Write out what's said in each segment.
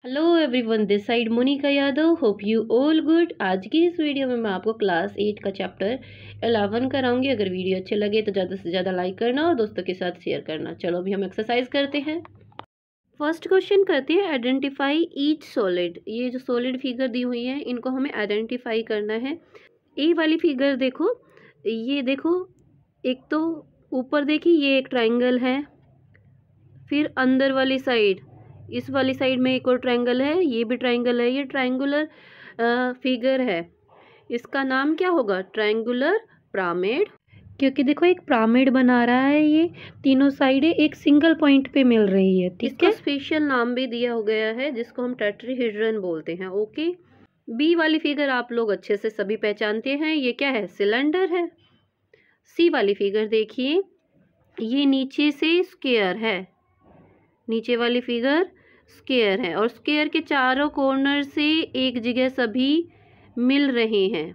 Hello everyone, this side Monika Yadav. Hope you all good. आज की इस वीडियो में मैं आपको क्लास 8 का चैप्टर 11 कराऊंगी। अगर वीडियो अच्छे लगे तो ज़्यादा से ज़्यादा लाइक करना और दोस्तों के साथ शेयर करना। चलो अभी हम एक्सरसाइज करते हैं। फर्स्ट क्वेश्चन करते हैं, आइडेंटिफाई ईच सॉलिड। ये जो सॉलिड फिगर दी हुई है इनको हमें आइडेंटिफाई करना है। ए वाली फिगर देखो, ये देखो, एक तो ऊपर देखिए ये एक ट्राइंगल है, फिर अंदर वाली साइड, इस वाली साइड में एक और ट्रायंगल है, ये भी ट्रायंगल है, ये ट्रायंगुलर फिगर है। इसका नाम क्या होगा? Triangular pyramid. क्योंकि देखो एक पिरामिड बना रहा है, ये तीनों साइडें एक सिंगल पॉइंट पे मिल रही है। ठीक है, स्पेशल नाम भी दिया हो गया है जिसको हम टेट्राहेड्रन बोलते हैं। ओके, बी वाली फिगर आप लोग अच्छे से सभी पहचानते हैं, ये क्या है? सिलेंडर है। सी वाली फिगर देखिए, ये नीचे से स्क्वायर है, नीचे वाली फिगर स्क्वायर है और स्क्वायर के चारों कॉर्नर से एक जगह सभी मिल रहे हैं,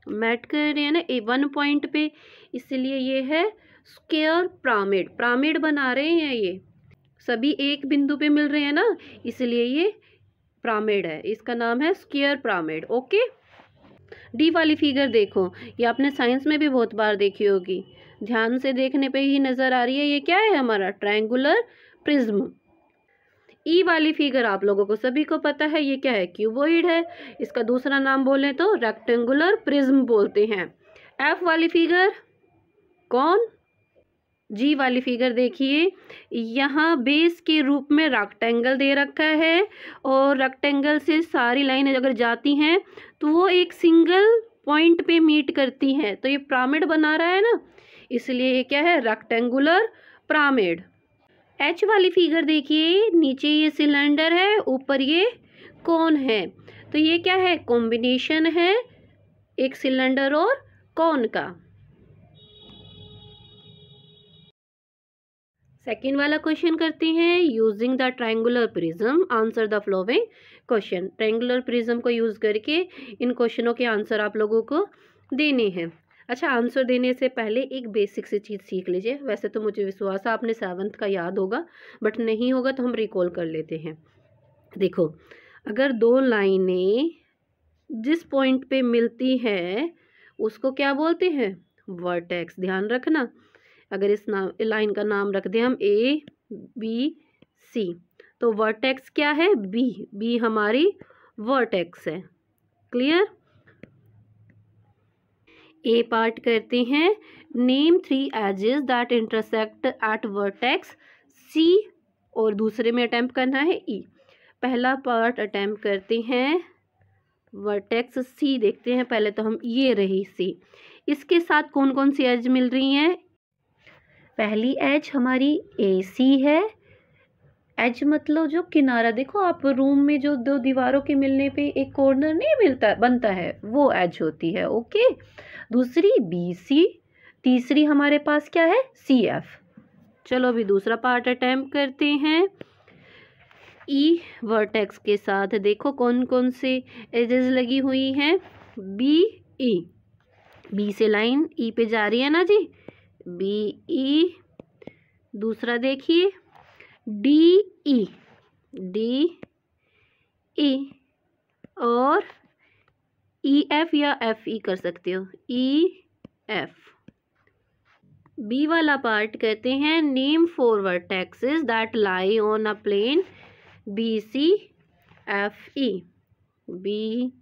मैट कर रहे हैं ना वन पॉइंट पे, इसलिए ये है स्क्वायर पिरामिड। पिरामिड बना रहे हैं, ये सभी एक बिंदु पे मिल रहे हैं ना, इसलिए ये पिरामिड है। इसका नाम है स्क्वायर पिरामिड। ओके, डी वाली फिगर देखो, ये आपने साइंस में भी बहुत बार देखी होगी, ध्यान से देखने पे ही नजर आ रही है। ये क्या है? हमारा ट्रायंगुलर प्रिज्म। ई वाली फिगर आप लोगों को सभी को पता है, ये क्या है? क्यूबॉइड है। इसका दूसरा नाम बोले तो रेक्टेंगुलर प्रिज्म बोलते हैं। एफ वाली फिगर कौन? जी वाली फिगर देखिए, यहाँ बेस के रूप में रेक्टेंगल दे रखा है और रेक्टेंगल से सारी लाइनें अगर जाती हैं तो वो एक सिंगल पॉइंट पे मीट करती हैं, तो ये पिरामिड बना रहा है ना, इसलिए ये क्या है? Rectangular pyramid. एच वाली फिगर देखिए, नीचे ये सिलेंडर है, ऊपर ये कोन है, तो ये क्या है? कॉम्बिनेशन है एक सिलेंडर और कोन का। सेकेंड वाला क्वेश्चन करते हैं, using the triangular prism answer the following question. Triangular prism को यूज करके इन क्वेश्चनों के आंसर आप लोगों को देने हैं। अच्छा, आंसर देने से पहले एक बेसिक सी चीज़ सीख लीजिए। वैसे तो मुझे विश्वास है आपने 7th का याद होगा, बट नहीं होगा तो हम रिकॉल कर लेते हैं। देखो, अगर दो लाइनें जिस पॉइंट पे मिलती हैं उसको क्या बोलते हैं? वर्टेक्स। ध्यान रखना, अगर इस लाइन का नाम रख दें हम ए बी सी, तो वर्टेक्स क्या है? बी। बी हमारी वर्टेक्स है। क्लियर? ए पार्ट करते हैं, name 3 edges that intersect at vertex C, और दूसरे में अटेम्प्ट करना है ई। पहला पार्ट अटेम्प्ट करते हैं वर्टेक्स सी, देखते हैं पहले तो हम, ये रही सी, इसके साथ कौन कौन सी एज मिल रही हैं? पहली एज हमारी ए सी है। एज मतलब जो किनारा, देखो आप रूम में जो दो दीवारों के मिलने पे एक कॉर्नर नहीं मिलता बनता है, वो एज होती है। ओके, दूसरी बी सी, तीसरी हमारे पास क्या है? C F. चलो अभी दूसरा पार्ट अटेम्प्ट करते हैं। ई वर्टेक्स के साथ देखो कौन कौन से एजेस लगी हुई हैं? बी ई, बी से लाइन ई पे जा रही है ना जी, बी ई। दूसरा देखिए डी ई, डी ई, और ई एफ या एफ ई कर सकते हो, ई एफ। बी वाला पार्ट कहते हैं, name 4 vertexes that lie on a plane B C F E. B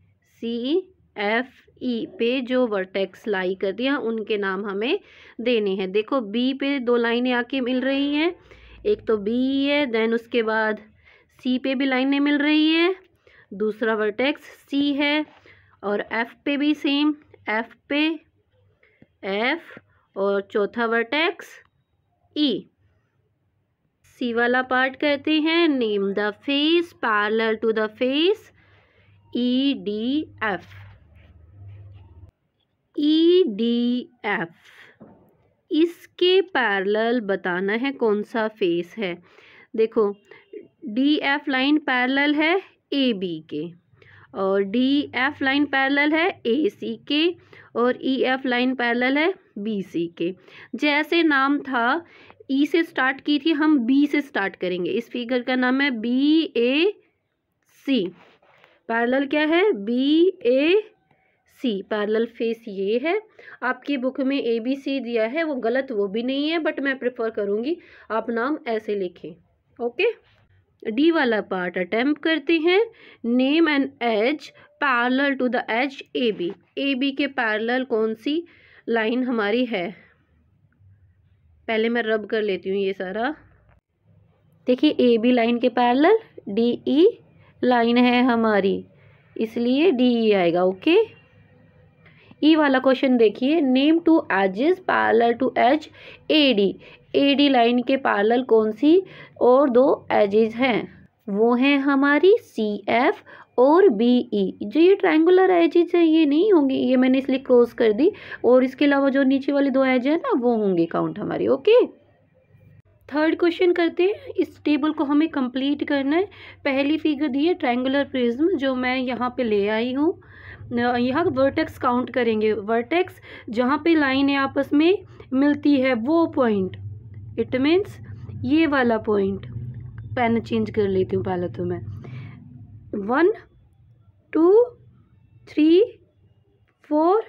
C F E पे जो वर्टेक्स लाई कर दिया उनके नाम हमें देने हैं। देखो बी पे दो लाइनें आके मिल रही हैं, एक तो बी है, देन उसके बाद सी पे भी लाइनें मिल रही है, दूसरा वर्टेक्स सी है, और एफ पे भी सेम, एफ पे एफ, और चौथा वर्टेक्स ई। सी वाला पार्ट कहते हैं, name the face parallel to the face E D F. E D F, इसके पैरेलल बताना है कौन सा फेस है। देखो डी एफ लाइन पैरेलल है ए बी के, और डी एफ लाइन पैरेलल है ए सी के, और ई एफ लाइन पैरेलल है बी सी के। जैसे नाम था, ई से स्टार्ट की थी, हम बी से स्टार्ट करेंगे। इस फिगर का नाम है बी ए सी। पैरेलल क्या है? BAC। पैरेलल फेस ये है। आपकी बुक में ABC दिया है, वो गलत वो भी नहीं है, बट मैं प्रेफर करूँगी आप नाम ऐसे लिखें। ओके, डी वाला पार्ट अटेम्प्ट करते हैं। Name an edge parallel to the edge AB। AB के पैरेलल कौन सी लाइन हमारी है? पहले मैं रब कर लेती हूँ ये सारा। देखिए AB लाइन के पैरेलल DE लाइन है हमारी, इसलिए DE आएगा। ओके, ई वाला क्वेश्चन देखिए। Name two edges parallel to edge AD। AD line के पैरेलल कौन सी और दो एजेस हैं? वो हैं हमारी CF और BE। जो ये ट्रायंगुलर एजेस है ये नहीं होंगी, ये मैंने इसलिए क्रॉस कर दी, और इसके अलावा जो नीचे वाली दो एज है ना वो होंगी काउंट हमारी। ओके, थर्ड क्वेश्चन करते हैं। इस टेबल को हमें कंप्लीट करना है। पहली फिगर दी है ट्रायंगुलर प्रिज्म, जो मैं यहाँ पे ले आई हूँ। यहाँ वर्टेक्स काउंट करेंगे। वर्टेक्स जहाँ पे लाइनें आपस में मिलती है वो पॉइंट, इट मीन्स ये वाला पॉइंट। पेन चेंज कर लेती हूँ पहले तो मैं। 1 2 3 4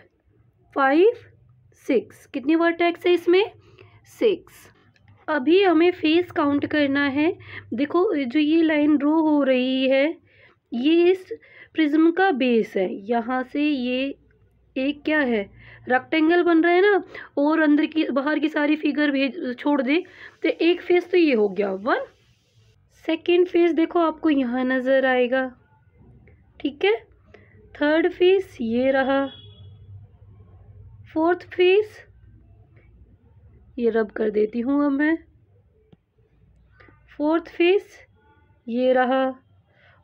5 6। कितनी वर्टेक्स है इसमें? 6। अभी हमें फेस काउंट करना है। देखो जो ये लाइन ड्रॉ हो रही है ये इस प्रिज्म का बेस है। यहाँ से ये एक क्या है, रेक्टेंगल बन रहा है ना, और अंदर की बाहर की सारी फिगर भेज छोड़ दे तो एक फेस तो ये हो गया 1। सेकेंड फेस देखो आपको यहाँ नज़र आएगा, ठीक है। थर्ड फेस ये रहा। फोर्थ फेस ये रब कर देती हूँ अब मैं। फोर्थ फेस ये रहा,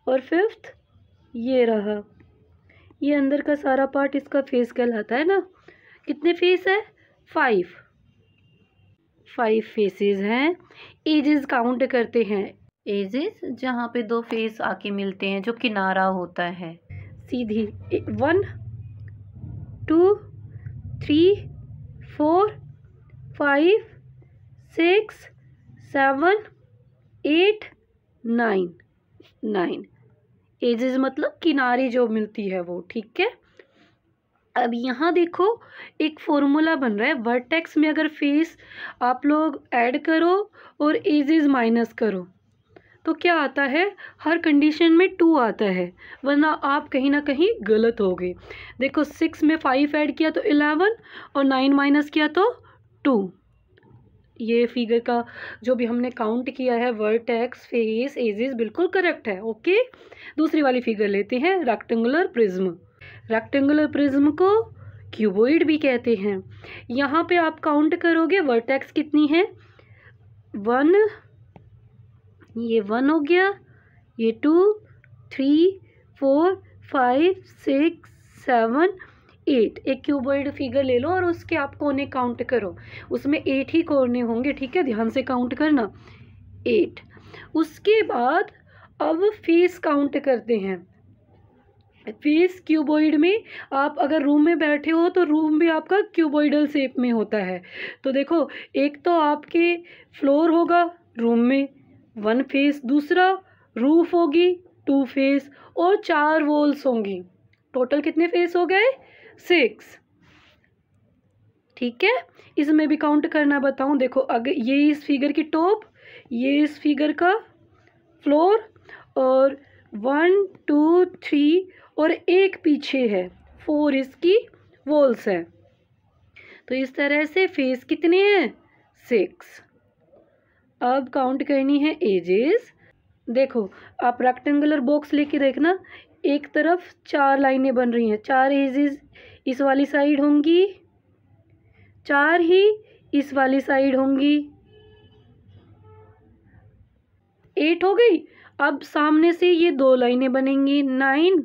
और फिफ्थ ये रहा। ये अंदर का सारा पार्ट इसका फेस कहलाता है ना। कितने फेस है? 5 फेसेस हैं। एजेस काउंट करते हैं। एजेस जहाँ पे दो फेस आके मिलते हैं, जो किनारा होता है सीधी। 1 2 3 4 5 6 7 8 9 एजेस मतलब किनारे जो मिलती है वो, ठीक है। अब यहाँ देखो एक फॉर्मूला बन रहा है। वर्टेक्स में अगर फेस आप लोग ऐड करो और एजेस माइनस करो तो क्या आता है? हर कंडीशन में 2 आता है, वरना आप कहीं ना कहीं गलत हो गए। देखो 6 में 5 ऐड किया तो 11, और 9 माइनस किया तो 2। ये फिगर का जो भी हमने काउंट किया है वर्टेक्स फेस एजेस बिल्कुल करेक्ट है। ओके, दूसरी वाली फिगर लेते हैं। Rectangular prism. रेक्टेंगुलर प्रिज्म को क्यूबॉइड भी कहते हैं। यहाँ पे आप काउंट करोगे वर्टेक्स कितनी है? 1, ये 1 हो गया, ये 2 3 4 5 6 7 8। एक क्यूबॉइड फिगर ले लो और उसके आप कोने काउंट करो, उसमें 8 ही कोने होंगे, ठीक है। ध्यान से काउंट करना, 8। उसके बाद अब फेस काउंट करते हैं। फेस क्यूबॉइड में आप अगर रूम में बैठे हो तो रूम भी आपका क्यूबॉइडल शेप में होता है। तो देखो एक तो आपके फ्लोर होगा रूम में 1 फेस, दूसरा रूफ होगी 2 फेस, और 4 वॉल्स होंगी। टोटल कितने फेस हो गए? 6, ठीक है। इसमें भी काउंट करना बताऊं। देखो अगर ये इस फिगर की टॉप, ये इस फिगर का फ्लोर, और 1 2 3 और एक पीछे है 4 इसकी वॉल्स है। तो इस तरह से फेस कितने हैं? 6। अब काउंट करनी है एजेस। देखो आप रेक्टेंगुलर बॉक्स लेके देखना, एक तरफ 4 लाइनें बन रही हैं। 4 एजेस इस वाली साइड होंगी, 4 ही इस वाली साइड होंगी। 8 हो गई। अब सामने से ये 2 लाइनें बनेंगी, 9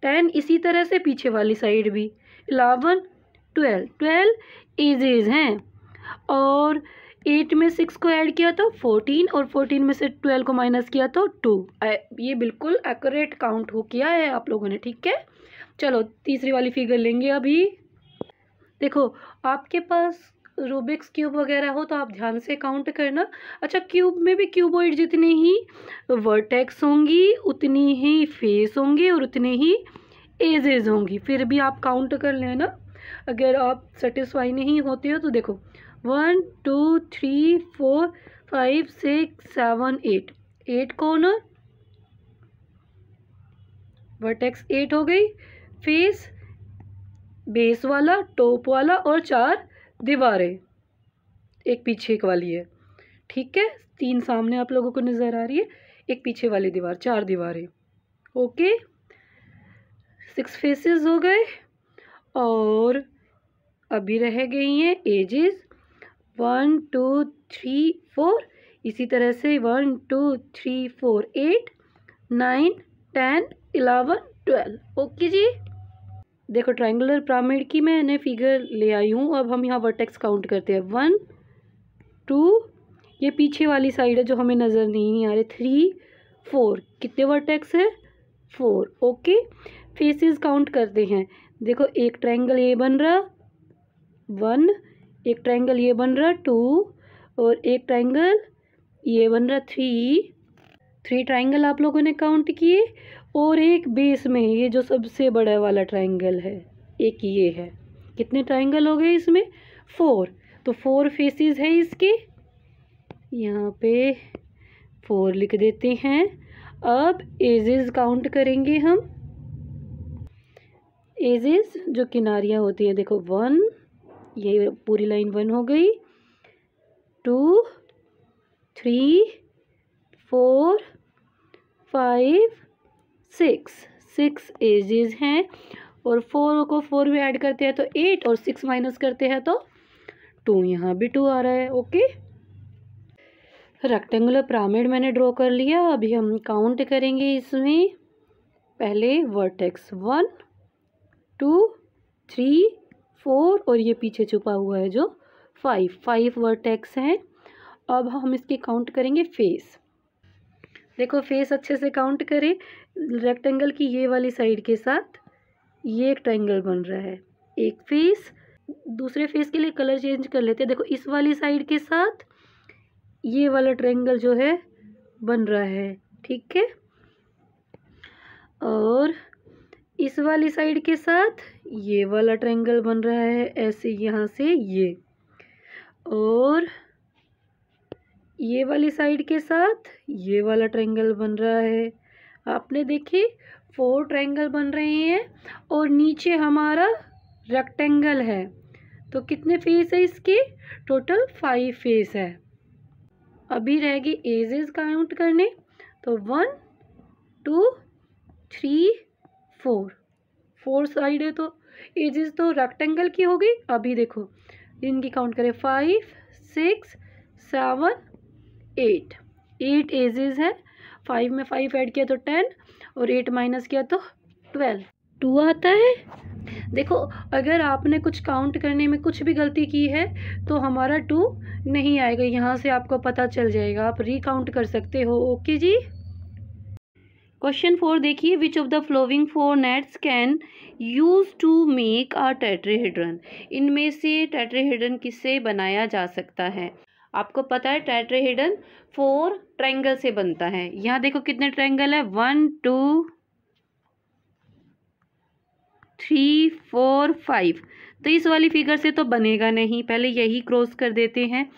10, इसी तरह से पीछे वाली साइड भी 11 12 एजेस हैं। और 8 में 6 को ऐड किया तो 14, और 14 में से 12 को माइनस किया तो 2। ये बिल्कुल एक्यूरेट काउंट हो किया है आप लोगों ने, ठीक है। चलो तीसरी वाली फिगर लेंगे अभी। देखो आपके पास रूबिक्स क्यूब वगैरह हो तो आप ध्यान से काउंट करना। अच्छा, क्यूब में भी क्यूबॉइड जितने ही वर्टेक्स होंगी उतनी ही फेस होंगी और उतने ही एजेस होंगी। फिर भी आप काउंट कर लेना, अगर आप सेटिस्फाई नहीं होते हो तो देखो 1 2 3 4 5 6 7 8, 8 कॉर्नर, वर्टेक्स 8 हो गई, फेस बेस वाला, टॉप वाला और 4 दीवारें, एक पीछे एक वाली है। ठीक है, 3 सामने आप लोगों को नज़र आ रही है, एक पीछे वाली दीवार, 4 दीवारें। ओके, 6 फेसेस हो गए और अभी रह गई हैं एजेस 1 2 3 4, इसी तरह से 1 2 3 4 8 9 10 11 12। ओके जी, देखो ट्रायंगुलर पिरामिड की मैंने फिगर ले आई हूँ। अब हम यहाँ वर्टेक्स काउंट करते हैं 1 2, ये पीछे वाली साइड है जो हमें नज़र नहीं आ रहे, 3 4, कितने वर्टेक्स है 4। ओके, फेसेस काउंट करते हैं। देखो एक ट्रायंगल ये बन रहा 1, एक ट्रायंगल ये बन रहा 2 और एक ट्रायंगल ये बन रहा 3 ट्रायंगल आप लोगों ने काउंट किए। और एक बेस में ये जो सबसे बड़ा वाला ट्रायंगल है एक ये है, कितने ट्रायंगल हो गए इसमें 4, तो 4 फेसेस है इसके, यहाँ पे 4 लिख देते हैं। अब एजेस काउंट करेंगे हम, एजेस जो किनारियाँ होती है, देखो 1, ये पूरी लाइन 1 हो गई, 2 3 4 5 6 एजेस हैं और 4 को 4 में ऐड करते हैं तो 8 और 6 माइनस करते हैं तो 2, यहाँ भी 2 आ रहा है। ओके, रेक्टेंगुलर पिरामिड मैंने ड्रॉ कर लिया। अभी हम काउंट करेंगे इसमें, पहले वर्टेक्स 1 2 3 4 और ये पीछे छुपा हुआ है जो 5 वर्टेक्स हैं। अब हम इसके काउंट करेंगे फेस। देखो फेस अच्छे से काउंट करें, रेक्टेंगल की ये वाली साइड के साथ ये एक ट्रायंगल बन रहा है, एक फेस। दूसरे फेस के लिए कलर चेंज कर लेते हैं। देखो इस वाली साइड के साथ ये वाला ट्रायंगल जो है बन रहा है, ठीक है, और इस वाली साइड के साथ ये वाला ट्रायंगल बन रहा है, ऐसे यहाँ से ये, और ये वाली साइड के साथ ये वाला ट्रायंगल बन रहा है। आपने देखे 4 ट्रायंगल बन रहे हैं और नीचे हमारा रेक्टेंगल है, तो कितने फेस है इसके, टोटल 5 फेस है। अभी रह गई एजेस काउंट करने, तो 1 2 3 4 साइड है तो एजेस तो रेक्टेंगल की हो गई। अभी देखो इनकी काउंट करें, 5 6 7 8 एजेस है। 5 में 5 ऐड किया तो 10 और 8 माइनस किया तो 12, 2 आता है। देखो अगर आपने कुछ काउंट करने में कुछ भी गलती की है तो हमारा 2 नहीं आएगा, यहाँ से आपको पता चल जाएगा, आप रिकाउंट कर सकते हो। ओके जी, क्वेश्चन 4 देखिए, which of the following 4 nets can use to make a tetrahedron. इनमें से टेट्राहेड्रन किससे बनाया जा सकता है। आपको पता है टेट्राहेड्रन 4 ट्रायंगल से बनता है। यहाँ देखो कितने ट्रायंगल है, 1 2 3 4 5, तो इस वाली फिगर से तो बनेगा नहीं, पहले यही क्रॉस कर देते हैं।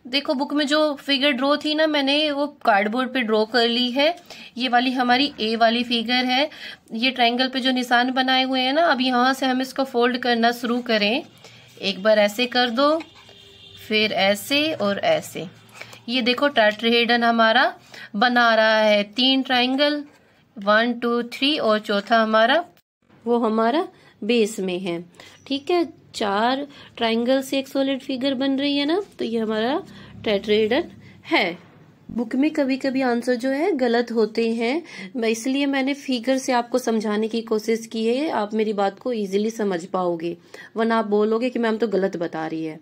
देखो बुक में जो फिगर ड्रॉ थी ना, मैंने वो कार्डबोर्ड पे ड्रॉ कर ली है। ये वाली हमारी ए वाली फिगर है। ये ट्रायंगल पे जो निशान बनाए हुए हैं ना, अब यहाँ से हम इसको फोल्ड करना शुरू करें। एक बार ऐसे कर दो, फिर ऐसे और ऐसे। ये देखो टेट्राहेड्रन हमारा बना रहा है, 3 ट्रायंगल 1 2 3 और चौथा हमारा वो हमारा बेस में है। ठीक है, 4 ट्रायंगल से एक सॉलिड फिगर बन रही है ना, तो ये हमारा टेट्राहेड्रन है। बुक में कभी कभी आंसर जो है गलत होते हैं, इसलिए मैंने फिगर से आपको समझाने की कोशिश की है, आप मेरी बात को इजीली समझ पाओगे, वरना आप बोलोगे कि मैम तो गलत बता रही है।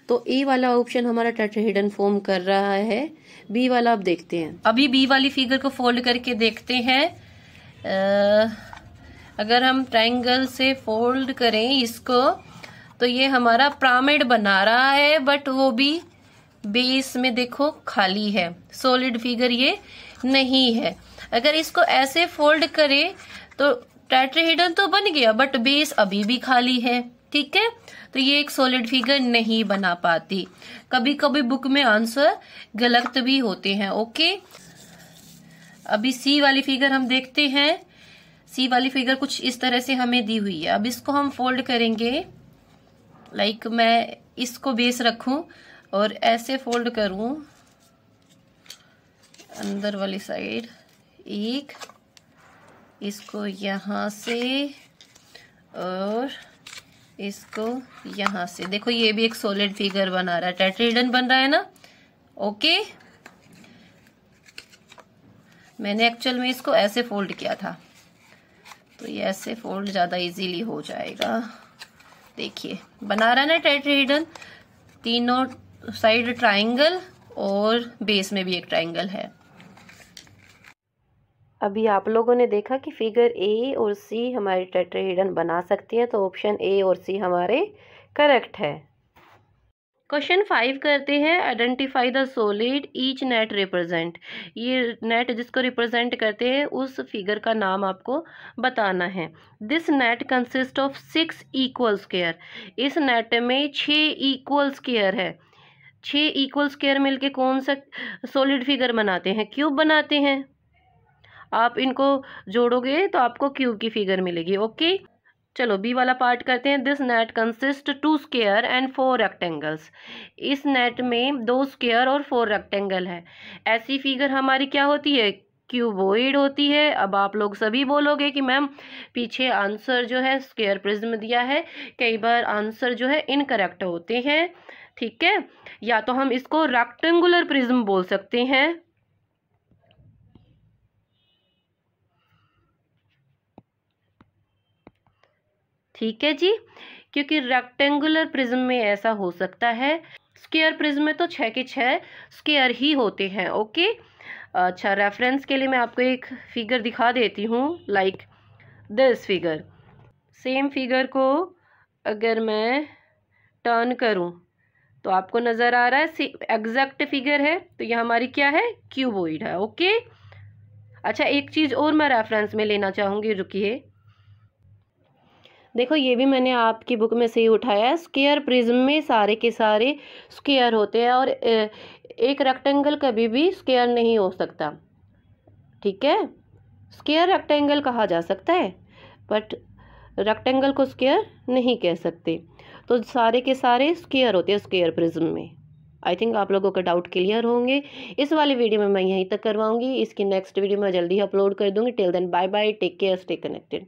तो ए वाला ऑप्शन हमारा टेट्राहेड्रन फॉर्म कर रहा है। बी वाला आप देखते हैं। अभी बी वाली फिगर को फोल्ड करके देखते हैं। अगर हम ट्रायंगल से फोल्ड करें इसको तो ये हमारा पिरामिड बना रहा है, बट वो भी बेस में देखो खाली है, सॉलिड फिगर ये नहीं है। अगर इसको ऐसे फोल्ड करें तो टेट्राहेड्रन तो बन गया, बट बेस अभी भी खाली है। ठीक है, तो ये एक सॉलिड फिगर नहीं बना पाती। कभी कभी बुक में आंसर गलत भी होते हैं। ओके, अभी सी वाली फिगर हम देखते हैं। सी वाली फिगर कुछ इस तरह से हमें दी हुई है। अब इसको हम फोल्ड करेंगे, लाइक मैं इसको बेस रखूं और ऐसे फोल्ड करूं अंदर वाली साइड, एक इसको यहां से और इसको यहां से। देखो ये भी एक सॉलिड फिगर बना रहा है, टेट्राहेड्रन बन रहा है ना। ओके, मैंने एक्चुअल में इसको ऐसे फोल्ड किया था, तो ये ऐसे फोल्ड ज्यादा इजीली हो जाएगा। देखिए बना रहा है ना टेट्राहेड्रन, तीनों साइड ट्राइंगल और बेस में भी एक ट्राइंगल है। अभी आप लोगों ने देखा कि फिगर ए और सी हमारे टेट्राहेड्रन बना सकती हैं, तो ऑप्शन ए और सी हमारे करेक्ट है। क्वेश्चन 5 करते हैं, identify the solid each net represent. ये नेट जिसको रिप्रेजेंट करते हैं उस फिगर का नाम आपको बताना है। This net consist of 6 equal square. इस नेट में 6 इक्वल स्क्वायर है। 6 इक्वल स्क्वायर मिलके कौन सा सॉलिड फिगर बनाते हैं? क्यूब बनाते हैं। आप इनको जोड़ोगे तो आपको क्यूब की फिगर मिलेगी। ओके, चलो बी वाला पार्ट करते हैं। This net consist 2 square and 4 rectangles. इस नेट में 2 स्क्वायर और 4 रेक्टेंगल है। ऐसी फिगर हमारी क्या होती है? क्यूबॉइड होती है। अब आप लोग सभी बोलोगे कि मैम पीछे आंसर जो है स्क्वायर प्रिज्म दिया है, कई बार आंसर जो है इनकरेक्ट होते हैं। ठीक है, या तो हम इसको रेक्टेंगुलर प्रिज्म बोल सकते हैं। ठीक है जी, क्योंकि रेक्टेंगुलर प्रिज्म में ऐसा हो सकता है। स्क्वायर प्रिज्म में तो 6 के 6 स्क्वायर ही होते हैं। ओके, अच्छा रेफरेंस के लिए मैं आपको एक फिगर दिखा देती हूँ, like this figure. Same figure को अगर मैं टर्न करूँ तो आपको नज़र आ रहा है एग्जैक्ट फिगर है, तो ये हमारी क्या है? क्यूबॉइड है। ओके, अच्छा एक चीज़ और मैं रेफरेंस में लेना चाहूँगी, रुकिए। देखो ये भी मैंने आपकी बुक में से ही उठाया है। स्क्वायर प्रिज्म में सारे के सारे स्क्वायर होते हैं और एक रेक्टेंगल कभी भी स्क्वायर नहीं हो सकता। ठीक है, स्क्वायर रेक्टेंगल कहा जा सकता है बट रेक्टेंगल को स्क्वायर नहीं कह सकते। तो सारे के सारे स्क्वायर होते हैं स्क्वायर प्रिज्म में। आई थिंक आप लोगों का डाउट क्लियर होंगे। इस वाली वीडियो में मैं यहीं तक करवाऊंगी, इसकी नेक्स्ट वीडियो मैं जल्दी अपलोड कर दूंगी। Till then bye bye, take care, stay connected.